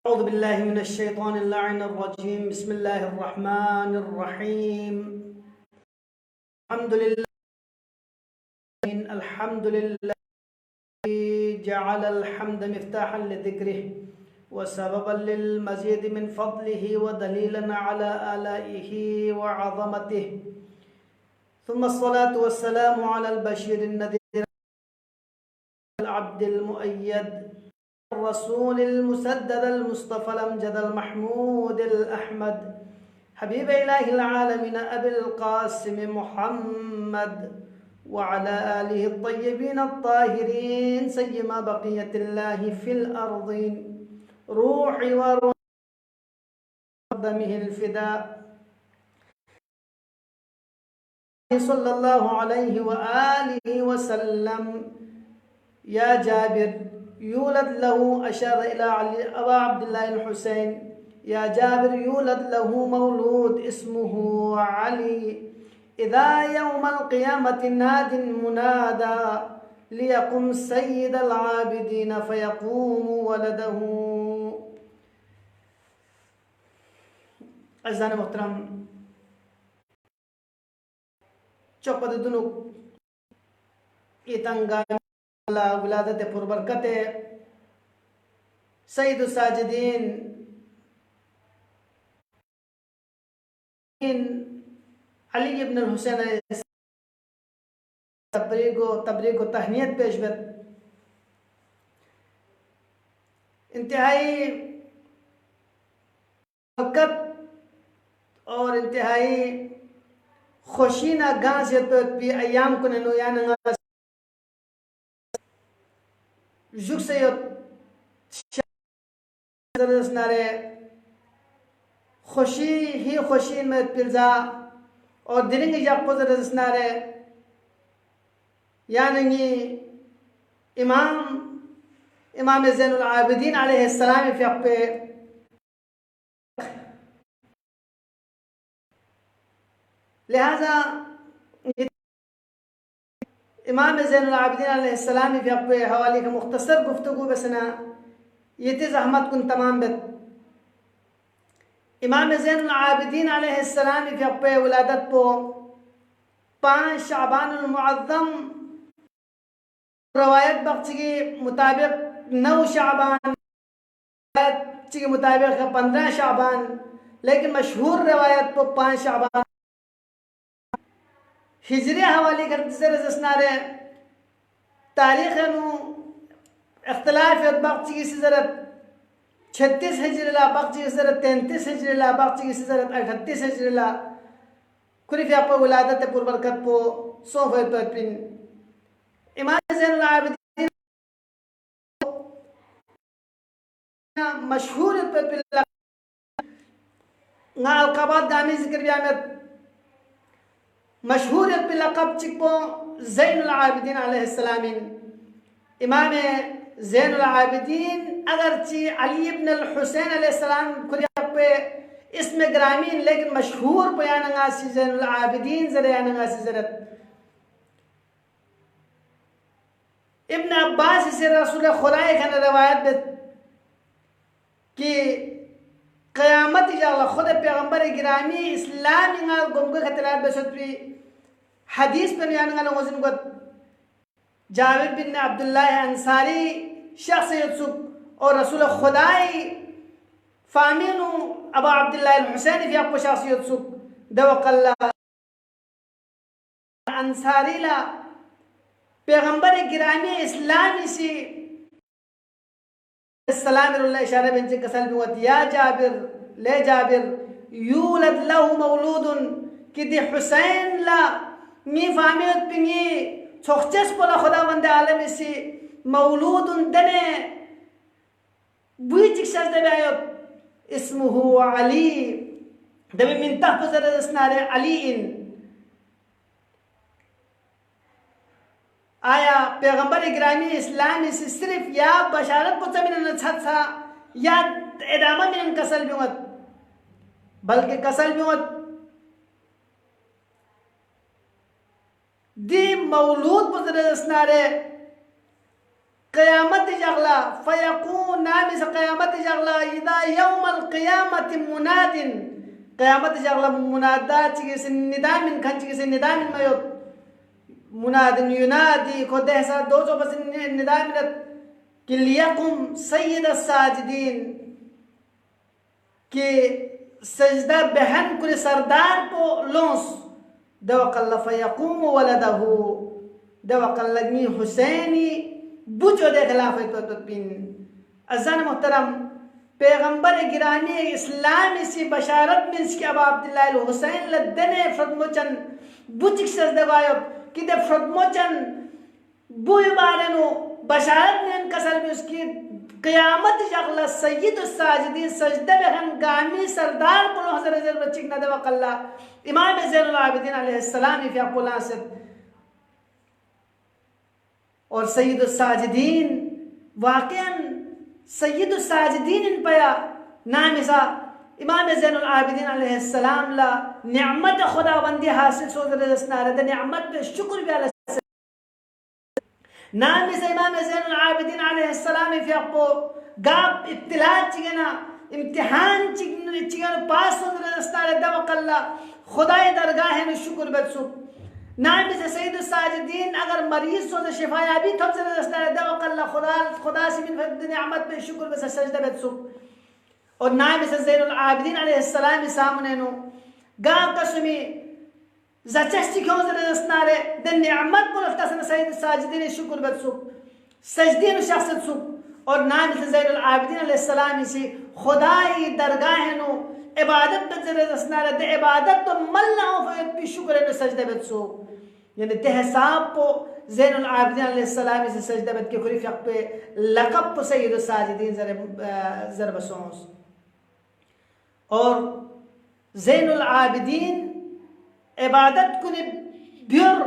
أعوذ بالله من الشيطان اللعين الرجيم. بسم الله الرحمن الرحيم. الحمد لله جعل الحمد مفتاحا لذكره وسببا للمزيد من فضله ودليلا على آلائه وعظمته، ثم الصلاة والسلام على البشير النذير العبد المؤيد الرسول المسدد المصطفى الأمجد المحمود الأحمد حبيب إله العالمين أبي القاسم محمد وعلى آله الطيبين الطاهرين سيما بقية الله في الأرضين روحي وروح دمه الفداء صلى الله عليه وآله وسلم. يا جابر يولد له، أشار إلى أبا عبد الله الحسين، يا جابر يولد له مولود اسمه علي، إذا يوم القيامة ناد منادى ليقم سيد العابدين فيقوم ولده. अज़ान मोहतरम चौपद दुनुक इतंगा विलादत पुरबरकत सईद साजिदीन अली इब्न हुसैन तबरीग तहनीत पेशबत इंतहाई बरकत और इंतहाई खुशीना गांस पी अयाम को नोयान जुग से नारे खुशी ही खुशी में पिल्जा और दिलिंग यापोज नारे यानी इमाम ज़ैनुल आबिदीन अलैहिस्सलाम पे लिहाजा इमाम ज़ैनुल आबिदीन अलैहिस्सलाम पे हवाले का मुख्तसर गुफ्तगू बसना ये ज़हमत कुन तमाम बत इमाम ज़ैनुल आबिदीन अलैहिस्सलाम पे विलादत को 5 शाबानुल मुअज़्ज़म रवायत बख्श के मुताबिक 9 शाबान रवायत के मुताबिक 15 शाबान, लेकिन मशहूर रवायत को 5 शाबान हिजरी हवाले करते जसनारे तारीख नु इख्तिलाफ बख्श की सजरत 36 हिजरी ला बख्श की सजरत 33 हिजरी ला बख्श की सजरत 38 हिजरी ला कुरिफ आपको विलादत पुरबरकत को सोफे पर पिन इमाम ज़ैनुल आबिदीन मशहूर पर पिन ना अलक़ाबात गामी जिक्र बियामत मशहूर पे लक़ब चिको ज़ैनुल आबिदीन अलैहिस्सलाम। इमाम ज़ैनुल आबिदीन अगरचे अली इब्न हुसैन अलैहिस्सलाम पे इसमें ग्रामीण, लेकिन मशहूर बयानंगासी ज़ैनुल आबिदीन ज़रियानंगासी ज़रत इब्न अब्बास से रसूल खुदा खान रवायत कि क़यामत इंशाअल्लाह खुद पैगंबर गिरामी इस्लाम इंगा गुमगे खतरात बसतरी हदीस पर यानंगा नवज़न को जावेद बिन अब्दुल्लाह अंसारी शख्स युसुफ और रसूल खुदाई फामिनु अबा अब्दुल्लाह हुसैन fi आपको शख्स युसुफ दवकल्ला अंसारी ला पैगंबर गिरामी इस्लामी से सलाम इशारा बेंचे कसल भी होती या जाबिर ले जाबिर यूलद लहु मौलूदुन कि दे हुसैन ला मी फामियत पिंगी छोखचस पोला खुदावंद आलम से मौलूदुन दने बुई चिक्सस दे आयत इसमुहु अली दबे मिन तहफुज रसनारे अली इन आया पैगंबर इग्रामी इस्लामी से सिर्फ या बशारत को जमीन नछत सा या एदामा में कसल भी मत बल्कि कसल भी मत दी मौलूद पुजरे स्नारे قیامت جغلا فیقون نامی سے قیامت جغلا اذا یوم القیامت مناد قیامت جغلا منادات چیزی سے ندامن کھن چیزی سے ندامن میوت مناد ينادي كده سا دوزو بس ندامن کہ لیقم سید الساجدین کہ سجدہ بہن کل سردار کو لونس دوق اللہ فیقوم ولدہو دوق اللگنی حسینی بچو دے خلافی تو پین ازان محترم پیغمبر گرامی اسلامی سی بشارت منس کی ابا عبداللہ الحسین لدنے فرموچن بچک سجدہ بایب کہ دے فرموچن بوئی بارنو بشارت میں انکسر میں اس کی قیامت شغلہ سید الساجدین سجدہ بہن گامی سردار بلو حضر حضر بچک ندے وقاللہ امام زین العابدین علیہ السلام فی اقبول آسد اور سید الساجدین واقعاً سید الساجدین ان پیا نامی سا امام زین العابدین علیہ السلام لا نعمت خداوندی حاصل سوز رسنا رہا نعمت پہ شکر بھی علیہ نامی سے امام زین العابدین علیہ السلام فی اقبو گاب ابتلاع چگنا امتحان چگنا پاس سوز رسنا رہا دوق اللہ خدای درگاہ میں شکر بد سک نامی سے سید الساجدین اگر مریض سوز شفایابی تھم سے رسنا رہا دوق اللہ خدا سے من فرد نعمت پہ شکر بد سجدہ بد سک اور نامی سے زین العابدین علیہ السلام سامنے نو گاو قسمی زچستی کیوں زر رسنا رہے دن نعمت پر اختصر سید الساجدین شکر بد سک سجدین شخصت سک اور نامی سے زین العابدین علیہ السلام سے خدای درگاہ نو عبادت بد زر رسنا رہے دے عبادت تو ملنا ہو فیت پی شکر نو سجدہ بد سک یعنی تے حساب پو زین العابدین علیہ السلام سے سجدہ بد کے خریف حق پہ لقب پو سید الساجدین زر بسونس اور زین العابدین عبادت کنے بیور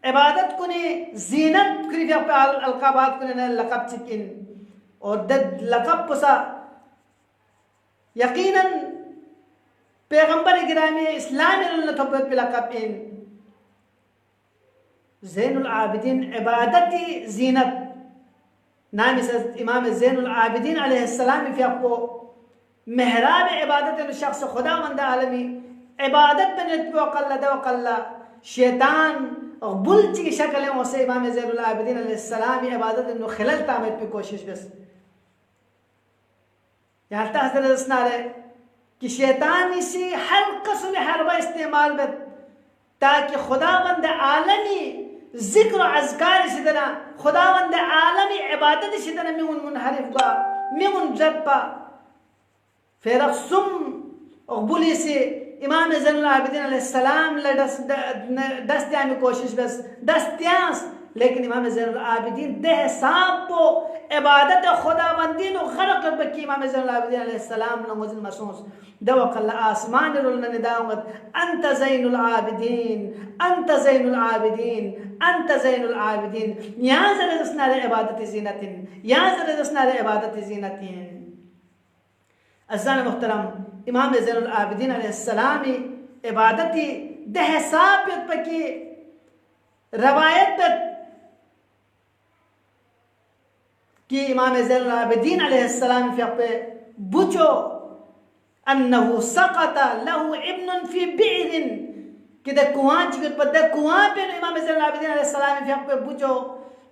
عبادت کنے زینت خریف حق پہ القابات کنے لقب چکن اور دد لقب پسا یقیناً پیغمبر گرامی اسلامی اللہ تبت پہ لقب ان زین العابدین عبادتی زینت نامی سے امام زین العابدین علیہ السلام فی اقو محراب عبادت شخص خدا مند عالمی عبادت میں نتبو وقاللہ شیطان بل چی شکل ہے اسے امام زین العابدین علیہ السلام عبادت انو خلل تامت پہ کوشش بس یہاں تحصیل رسنا رہے کہ شیطان اسی ہر قسم حربہ استعمال بت تاکہ خداوند عالمی ذکر و اذکار شدنا خداوند عالمی عبادت شدنا میون منحرف با میون جد با پھر اقسم اقبولی سے امام زین العابدین علیہ السلام دستیاں میں کوشش بس دستیاں لیکن امام زین العابدین دہ صاحب کو عبادت خداوندین و غرق بکی امام زین العابدین علیہ السلام نموزن مسونس دوق اللہ آسمان رولنا نداؤمت انت زین العابدین انت زین العابدین انت زین العابدین یہاں سے رسنا رہے عبادت زینتین یہاں سے رسنا رہے عبادت زینتین عزیزان محترم امام زین العابدین علیہ السلام عبادتی دہ ثابت پکی روایت پر کہ امام زین العابدین علیہ السلام فی اقبے بچو انہو سقط لہو ابن فی بعر کہ دے کوان چکت پر دے کوان پر امام زین العابدین علیہ السلام فی اقبے بچو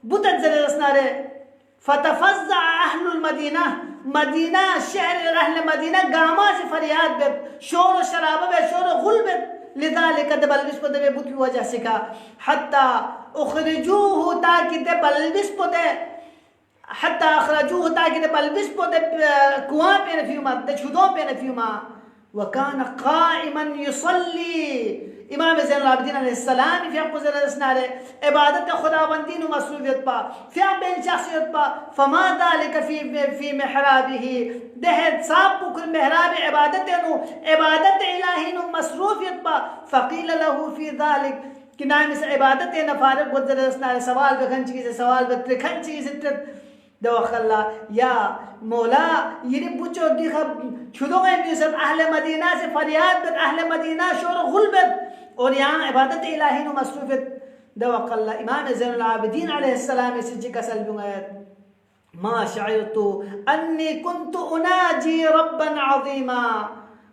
بطن زر رسنا رہے فتفزع اہل المدینہ مدینہ شہر اہل مدینہ گاما سے فریاد بیت شور و شرابہ بیت شور و غل بیت لذالک دے بلوس کو دے بطی وجہ سکا حتی اخرجوہ تاکہ دے بلوس کو دے حتی اخرجوہ تاکہ دے بلوس کو دے کوان پہ نفیوما دے چھدوں پہ نفیوما وکان قائما یصلی امام زین العابدین علیہ السلام فی اقو زیر رسنا رہے عبادت خداوندین و مصروفیت پا فی بین شخصیت پا فما ذالک فی محرابی دہت صاحب پکر محراب عبادت عبادت الہین و مصروفیت پا فقیل لہو فی ذالک کہ نامی سے عبادت نفارق بود زیر رسنا رہے سوال بکھن چیزے سوال بکھن چیزے دوخ اللہ یا مولا یہ بچو دیکھا چھدوں گئے میوسف اہل مدینہ سے فریاد بت اہل مدینہ شور غلبت اور یہاں عبادت الہین و مصروفت دوخ اللہ امام زین العابدین علیہ السلام سے جی کا سلبوں گئے मा शअरतु अन्नी कुन्तु उनाजी रब्बन अज़ीमा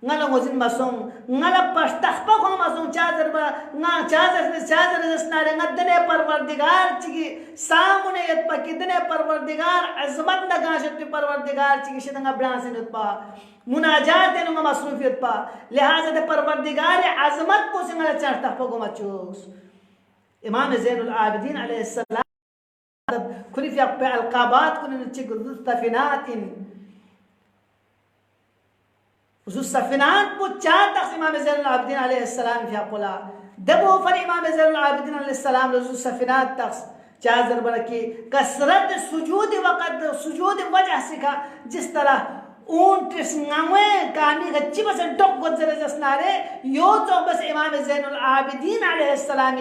ngala ngozin masong ngala pastakpa ko masong chadar ba nga chadar dasnare ngadne parwardigar chigi samune yat pa kitne parwardigar azmat na gashat pe parwardigar chigi shidanga bransin pa munajat enu masrufiyat pa lihaza de parwardigar azmat ko singala chadar ko machus imam zainul abidin alayhi salam kuni fi alqabat kuni chigi safinatin ذو السفينات को 4 तक इमाम ज़ैनुल आबिदीन अलैहिस्सलाम في अक़ला दबो फर इमाम ज़ैनुल आबिदीन अलैहिस्सलाम ज़ो सफिनात तक 4 ज़रबन की कसरत सुजूद वक़्त सुजूद वजह से का जिस तरह ऊंट संगवे कामी गच्ची बस डक गुजर जसनारे यो तो बस इमाम ज़ैनुल आबिदीन अलैहिस्सलाम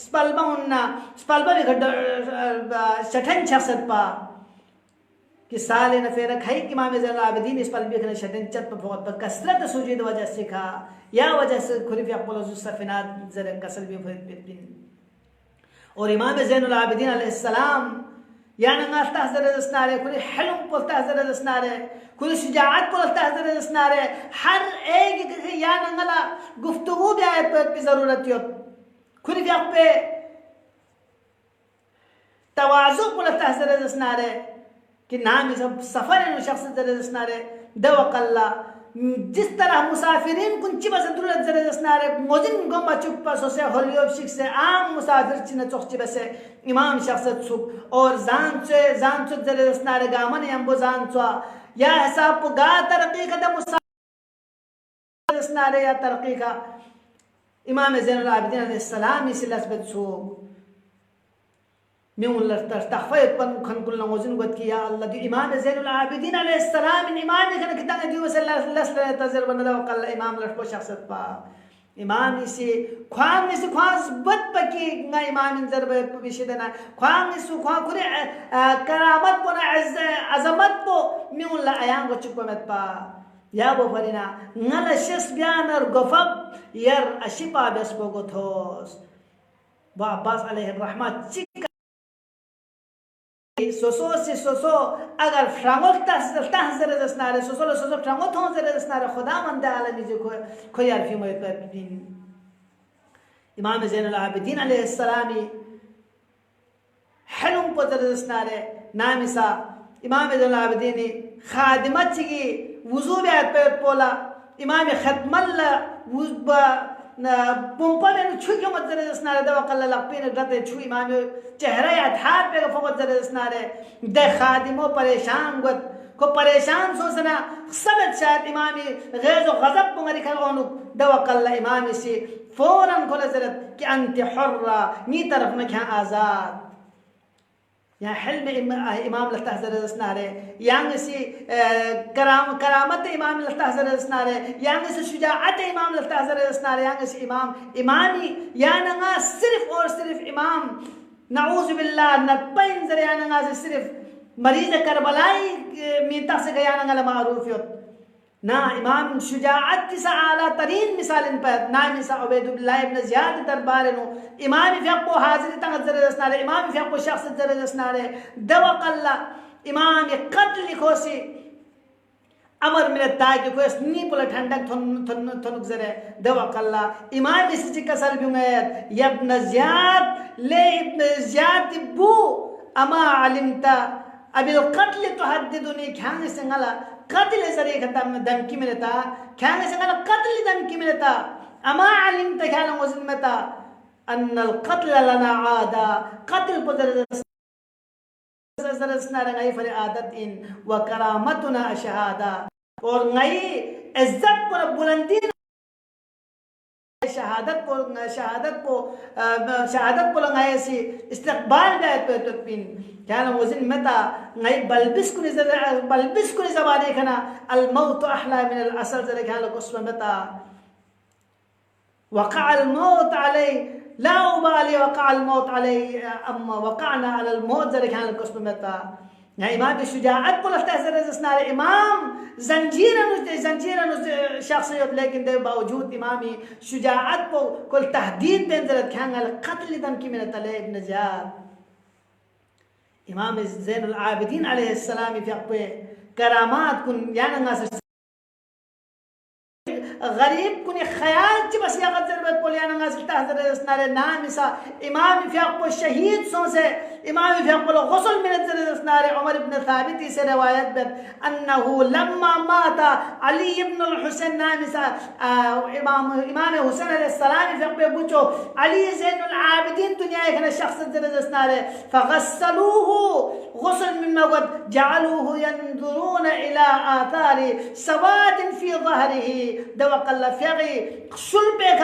स्पल्बा उन्ना स्पल्बा शठन छसत पा कि साले न फेर खाई कि इमाम ज़ैनुल आबिदीन इस पल भी खने शदन चत पर बहुत पर कसरत सुजूद वजह से खा या वजह से खुरीफ अक़ला ज़ु सफिनात ज़र कसर भी फिर और इमाम ज़ैनुल आबिदीन अलैहिस्सलाम या नंगास्ता ज़र दस्नारे खुरी हलम पोल्ता ज़र दस्नारे खुरी शुजाअत पोल्ता ज़र दस्नारे हर एक या नंगला गुफ्तगू भी आयत पर की ज़रूरत यो खुरी पे तवाज़ु पोल्ता ज़र दस्नारे कि नाम सब सफर है शख्स जरदस्नारे दवकल्ला जिस तरह मुसाफिरीन कुंची बस दुरत जरदस्नारे मोजिन गम चुप पर से होलियो शिख से आम मुसाफिर चिन चोखची बस इमाम शख्स सुख और जान से जरदस्नारे गामन यंबो जान चो या हिसाब गा तरक्की का मुसाफिर जरदस्नारे या तरक्की का इमाम ज़ैनुल आबिदीन अलैहिस्सलाम इस लस्बत सुख म्यून तख्फयत पन खनकुल नमोजिन गत किया अल्लाह दी इमाम ज़ैनुल आबिदीन अलैहिस्सलाम इन इमाम ने कितना दी वसल्लल्लाहु अलैहि तजर बन कल इमाम लटको शख्सत पा इमाम से ख्वास बत पकी ना इमाम जरब विशेदना ख्वाम से ख्वा कुरे करामत को ना अजमत को म्यून ला आयांग चुप मत पा या वो फरिना नल शस बयान और गफब यार अशिपा बस को थोस वा अब्बास अलैहि रहमत सोसो अगर फ्रांगोल तहज़र दस्नारे सोसो फ्रांगोल थोंज़र दस्नारे खुदा मंद आलमी जो कोई यार फिर मेरे पर इमाम ज़ैनुल आबिदीन अलैहिस्सलामी हलुम पदर दस्नारे नामिसा इमाम ज़ैनुल आबिदीन खादिमत की वुज़ू में पर पोला इमाम खत्मल्ला वुज़बा पुंपा में छुई क्यों मत जरे दस्नारे दवा कल्ला लपीन रते छुई इमाम चेहरा या थार पे का फवत जरे दस्नारे दे खादिमो परेशान गत को परेशान सोचना सब शायद इमामी गैज़ और गज़ब पुंगरी कर ओनु दवा कल्ला इमामी से फौरन खोले जरत कि अंत हुर्रा नी तरफ में क्या आज़ाद या हल्म इमाम लता ज़र दस्नारे यांग से करामत इमाम लता ज़र दस्नारे यांग से शुजाअत इमाम लता ज़र दस्नारे यांग से इमामी या नंगा सिर्फ और सिर्फ इमाम नऊज़ बिल्लाह नब्बइन ज़र या नंगा से सिर्फ मरीज़ करबलाई मीता से गया नंगा मारूफियत ना इमाम शुजाअत की आला तरीन मिसाल इन पर ना मिसा उबैदुल्लाह इब्न ज़ियाद दरबार नो इमाम फ़िक़्ह हाज़िर तंग ज़र दस्नारे इमाम फ़िक़्ह शख्स ज़र दस्नारे दवकल्ला इमाम क़त्ल लिखोसी अमर मिले ताकि कोई स्नी पुला ठंडक थनुक ज़रे दवकल्ला इमाम इसी कसल बिंगैत यब्न ज़ियाद ले इब्न ज़ियाद बू अमा अलिमता अबिल क़त्ल तुहद्दिदुनी ख्यांग सिंगला कत्ल सरी खत्म धमकी मिलता क्या नहीं संगला कत्ल धमकी मिलता अमा अलिम तख्याल मुज़िन मता अन्नल कत्ल लना आदा कत्ल पुदर ज़रसना रंगाई फरे आदत इन व करामतुना शहादा और नई इज्जत पर बुलंदी शहादत को लगाए सी इस्तक़बाल गए पे तो पिन क्या ना मुझे मता नई बल्बिस कुनी ज़बाने खना अल मौत अहला मिन अल असल ज़रे क्या लोग उसमें मता वक़ा अल मौत अलै ला उबाली वक़ा अल मौत अलै अम्मा वक़ाना अल मौत ज़रे क्या लोग उसमें मता या इमाम शुजाअत को लगता है ज़रे जिसनारे इमाम जंजीरन शख्सियत लेकिन दे बावजूद इमामी शुजाअत को कुल तहदीद दें ज़रे ख्यांगल क़त्ल दम की मिन तले इब्न ज़ियाद इमाम ज़ैनुल आबिदीन अलैहिस्सलाम पे करामात कुन यानंगा गरीब कुनी ख्याल ची बस या गजरबत पोलियाना गासिल तहदर दसनारे नाम इसा इमाम फियाक को शहीद सो से इमाम फियाक को गुस्ल में नजर दसनारे उमर इब्न साबित से रिवायत बत अन्नहु लम्मा माता अली इब्न अल हुसैन नाम इसा इमाम हुसैन अलैहिस्सलाम फियाक पे पूछो अली ज़ैनुल आबिदीन दुनिया के शख्स नजर दसनारे फगस्सलूहु गुस्ल में मगद जअलूहु यंजुरून इला आथारी सवाद फी ظهره دوقل فيغي شلبك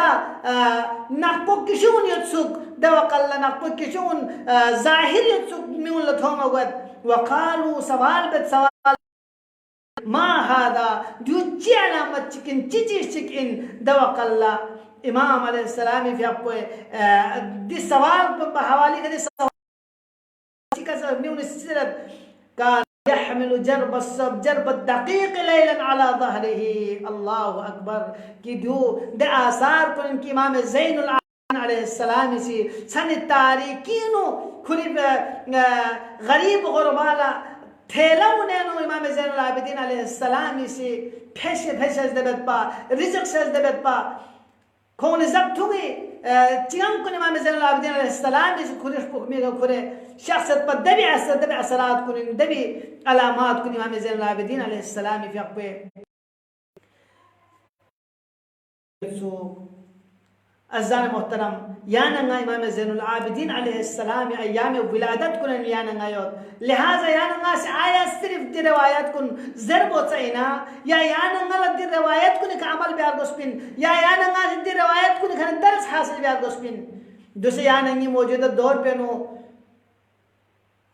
نقبك كشون يتسوق دوقل نقبك كشون ظاهر يتسوق من لتهم وقالوا سوال بد سوال ما هذا دوتشي علامة تشكين تشكين دوقل إمام عليه السلام في أبوه دي سوال بحوالي كده سوال كذا من السيرة قال يحمل جرب الدقيق ليلا على ظهره الله أكبر कि दो दे आसार को इनकी इमाम ज़ैनुल आबिदीन अलैहिस्सलाम सी सन तारीकीनो खुरी गरीब गुरबाला थेला उन्हें इमाम ज़ैनुल आबिदीन अलैहिस्सलाम सी फैश दबत पा रिज़्क़ से दबत पा कौन जब्त हुई चिंग को इमाम ज़ैनुल आबिदीन अलैहिस्सलाम सी खुरी हुक्मी का खुरे शख्सियत पर दबी असरात को दबी अलामात को इमाम ज़ैनुल आबिदीन अलैहिस्सलाम fi पे अज़ान मोहतरम यानंगा इमाम ज़ैनुल आबिदीन अलैहिस्सलाम अय्याम विलादत कुन यानंगा योत लिहाजा यानंगा से आया सिर्फ दी रिवायत कुन ज़रब होता या यानंगा दी रिवायत कुन का अमल बियार गोस्पिन या यानंगा दी रिवायत कुन का दर्स हासिल बियार गोस्पिन दूसरे यानंगी मौजूदा दौर पे नो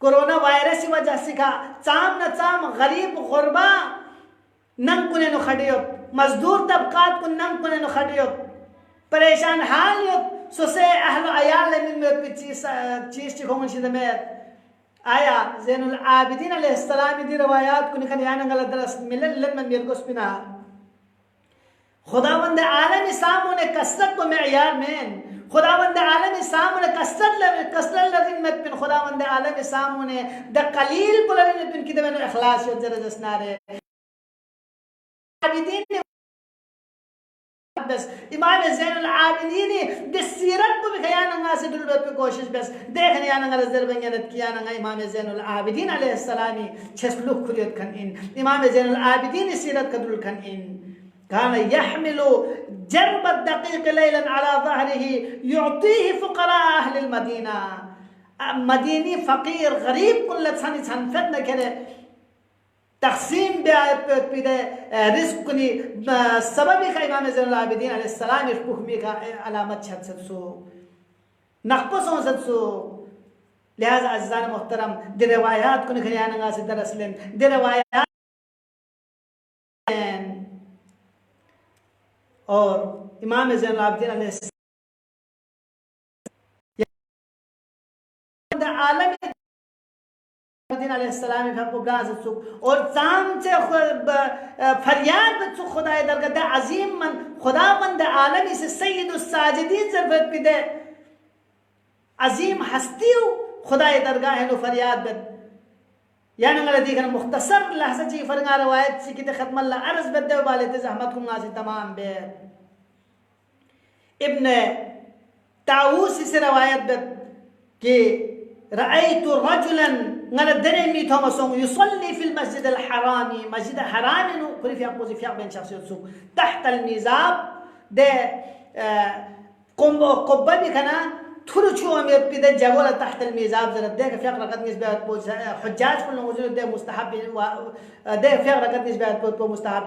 कोरोना वायरस की वजह से का चाम न चाम गरीब गुरबा नम कुने नो खड़ियोत मजदूर तबकात को नम कुने नो खड़ियोत परेशान हाल योत सोसे अहल अयाल में चीज चिकोंग शिदमेत आया ज़ैनुल आबिदीन अलैहिस्सलाम दी रवायात को निकल यान गलत दरस मिलन मन मेरगोस बिना खुदावंद आलम सामने कसरत को मेयार में खुदावंद आलम सामने कसरत लगिनमत बिन खुदावंद आलम सामने द कलील पुलरिन बिन की दवन इखलास यो जरा जसनारे आबिदीन बस इमाम ज़ैनुल आबिदीन द सीरत को भी खयानंगा से दुल पे कोशिश बस देखने यानंगा जर बंगनत किया नंगा इमाम ज़ैनुल आबिदीन अलैहिस्सलामी छसलुक खुलियत खन इन इमाम ज़ैनुल आबिदीन सीरत का दुल खन इन كان يحمل جرب الدقيق ليلا على ظهره يعطيه فقراء أهل المدينة مديني فقير غريب كل سنة فتنة كده تقسيم بده رزق كني سبب کا امام ज़ैनुल العابدين عليه السلام يشبه ميكا علامات شد سو نقصون سو لهذا عزيزان محترم دي روايات كني خيانا ناس درس لين دي روايات और इमाम ज़ैनुल आबिदीन अलैहिस्सलाम और जाम से फरियाद बच्चों खुदा दरगद अजीम मन खुदावंद आलमी से सय्यदुस साजिदीन ज़रूरत पिदे अजीम हस्ती खुदा दरगाह है नो फरियाद बद यानी अगर देखना मुख्तसर लहज़ा ची फरंगा रवायत ची कि ख़त्म अल्लाह अर्ज़ बदे वाले ते ज़हमत कुम नाज़ी तमाम बे इब्न ताऊस से रवायत बद कि रअयतु रजुलन ngala dere mi thoma song yusalli fil masjid al harami masjid al harami no kuri fi aqozi fi ben shakhsiyat su tahta al mizab de qubba bi kana थुरचू अमीर पिदे जगोला तहत الميزاب ज़रा देख फ़िक्र रकत निस्बत पोज हुज्जाज को मौजूद दे मुस्तहब दे फ़िक्र रकत निस्बत पोज मुस्तहब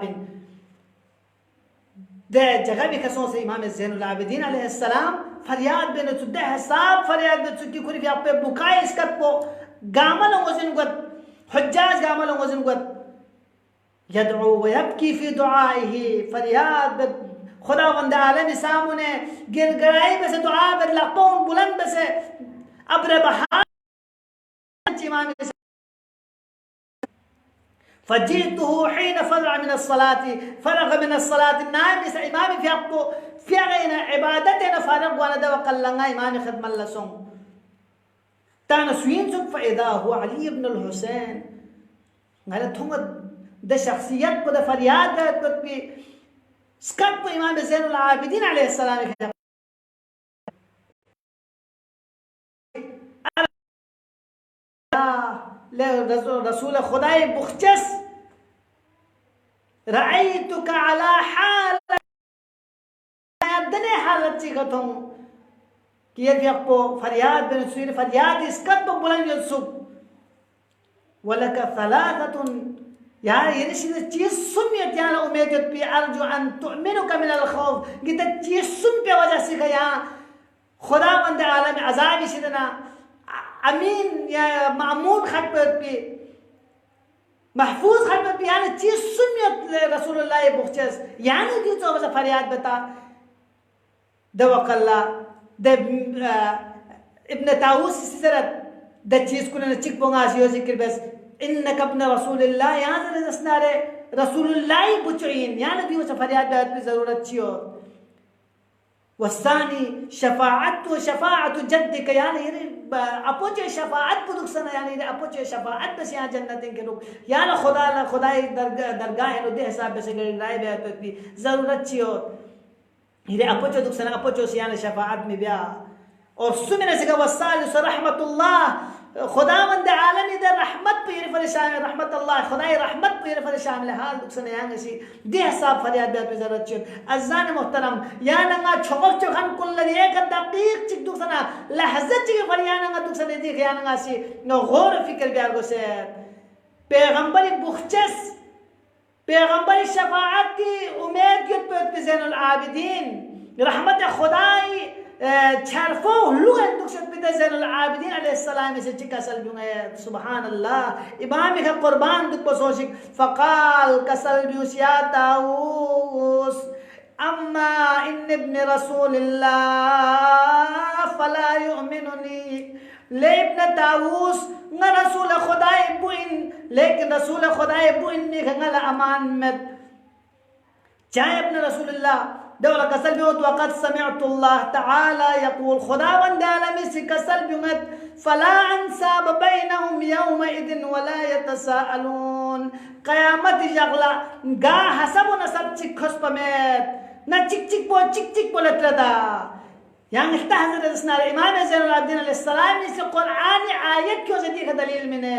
दे जगह भी कसों से इमाम ज़ैनुल आबिदीन अलैहिस्सलाम फरियाद बेन चुदे हिसाब फरियाद बे चुकी खुरी fi आप पे बुकाई इसकत को गामल वज़न गत हुज्जाज गामल वज़न गत यदउ व यबकी फी दुआइही फरियाद खुदावंद आलम सामने गिरगड़ाई में से दुआ कर लपौन बुलंद से अब्र बहार इमाम फजीतुहु हीन फरग min الصلاة नाम इस इमाम fi आपको fi गैना इबादत न फरग वाला दवा कल्लंगा इमाम खिदमत लसों تانا سوين سوق فإذا هو علي بن الحسين قالت هم ده شخصيات بده فریاد بده بي سكت إمام زين العابدين عليه السلام رسول خدای بخچس رأيتك على حال دني حالت چیگتوں کیے بیقو فریاد بن سویر فریاد اسکت بلند يسوب ولك ثلاثة يعني يرشد چیز سمیت يعني امیدت بي ارجو ان تؤمنك من الخوف گیتا چیز سم پہ وجہ سے گیا خدا مند عالم عذابی شدنا امین یا معمول خطبت بي محفوظ خطبت بي يعني چیز سمیت رسول اللہ بخچس يعني دی تو بس فریاد بتا دوق الله ده ابن طاووس سيرت ده چیز كنا نچك بونغاس يو ذكر بس انك ابن رسول الله يعني رسناره رسول الله بچعين يعني دي وسفريات بهت بضرورت چيو والثاني شفاعة جدك يعني اپوچه شفاعت بدوكسنا يعني اپوچه شفاعت بس يا جنتين کے لوگ يعني خدا درگاہ ہے دے حساب سے گڑ رائے بهت بھی ضرورت چيو إذا أبوجو دوك سنة أبوجو سيانة شفاعت مبيا اور سمنا سيكا والثالث رحمة الله خدا من دا عالمي دا رحمت بيرفر شامل رحمة الله خداي رحمت بيرفر شامل حال دوك سنة يانغ سي دي حساب فرياد بيت بزرد چون أزان محترم يانا چوغف چوغن كل لديك دقيق چك دوك سنة لحظة چك فريانا دوك سنة ديك يانا سي غور فكر بيارگو سير پیغمبر بخچس پیغمبر شفاعت کی امید یت پہ زین العابدین رحمت خدای چرفو لغت دکشت پہ زین العابدین علیہ السلام سے چکا سلبیوں سبحان اللہ امام کا قربان دک بسوشک فقال کسلبیوں سیا طاووس اما ان ابن رسول اللہ فلا يؤمننی لابن طاووس نہ رسول خدای بوئن لیکن رسول خدای بوئن میں گنگل امان مت چاہے ابن رسول اللہ دولة كسل بيوت وقد سمعت الله تعالى يقول خدا وندالمي سي كسل بيوت فلا انساب بينهم يومئذ ولا يتساءلون قيامت جغلا غا حسب نسب چك خس پمت نہ چك بو لتردا يعني احتحذر الاسنار امام زين العابدين عليه السلام اس قرآن آيات کیوں سے دیکھا دلیل میں نے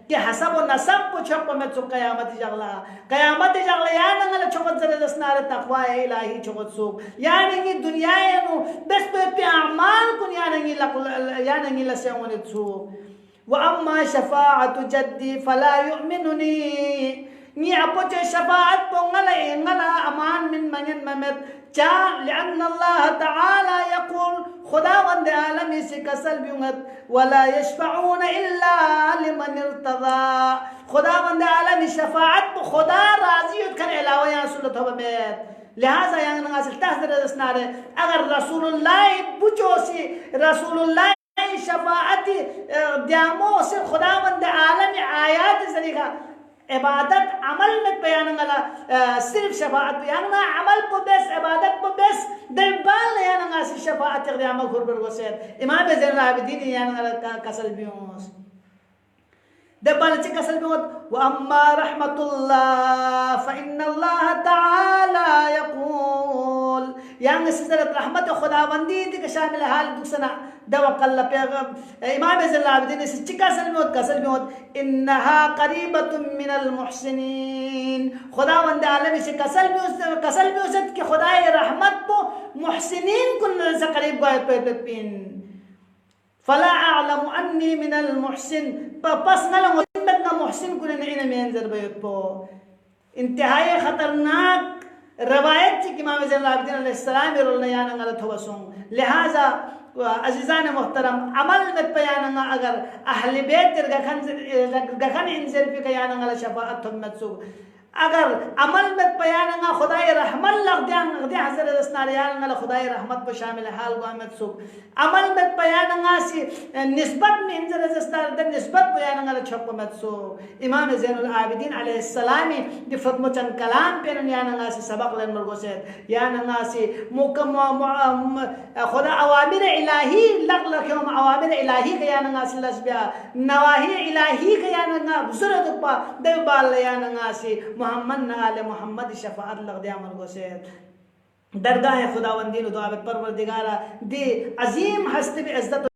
کہ حسب و نسب کو چھپ میں تو قیامت جغلا يعني نگل چھوت زر الاسنار تقوی الہی چھوت سوک يعني نگی دنیا نو بس پہ اعمال کن يعني نگی لسیون سوک واما شفاعة جدي فلا يؤمنني ني أبوجه شفاعت بونغلا أمان من ممت جاء لأن الله تعالى يقول خدا وند عالمي سكسل بيومت ولا يشفعون إلا لمن ارتضى خدا وند عالمي شفاعت خدا راضي كان علاوة يا سلطة بمت لهذا يعني نغاسل تحضر الاسنار اگر رسول الله بجوسي رسول الله شفاعتي ديامو سے خدا وند عالمي آيات ذریعہ عبادت عمل میں بیان گلا صرف شفاعت بیان نہ عمل کو بس عبادت کو بس دبال بیان نہ شفاعت قیام غربر وسید امام زین العابدین بیان گلا کسل بیوس دبال چ کسل بیوت واما رحمت الله فان الله تعالى يقول يعني سلسلة رحمة خداوندی دی شامل حال دوسنا دوا قل پیغام امام زین العابدین سے چکا سلموت کسل بیوت انها قریبة من المحسنین خداوند عالم سے کسل بیوت کہ خدای رحمت کو محسنین کن سے قریب گئے پین فلا اعلم انی من المحسن پس نہ لمدنا محسن کن نعین منظر بیوت پو انتہائی خطرناک روایت کہ امام زین العابدین علیہ السلام رولنا یانا غلط ہوا سوں لہذا عزیزان محترم عمل میں پیانا اگر اہل بیت گخن انزل فی یانا غلط شفاعت تمت سو अगर अमल में पयानंगा खुदाई रहमत लग दे हजरत अस्नारियान खुदाई रहमत पर शामिल हाल गुआमत सुख अमल में पयानंगा सी निस्बत में हजरत अस्नार निस्बत पयानंगा छप मत सो इमाम ज़ैनुल आबिदीन अलैहिस्सलामी दि फतमुचन कलाम पे यानंगा सी सबक लन मरगो से यानंगा सी मुकम खुदा अवामिर इलाही लग लखे अवामिर इलाही के यानंगा सी लसबिया नवाही इलाही के यानंगा जरूरत पा दे बाल यानंगा सी मोहम्मद नाले मोहम्मद शफाअत लग दिया मरगो से दरगाह खुदावंदी दुआ परवरदिगारा दी अजीम हस्ती भी इज्जत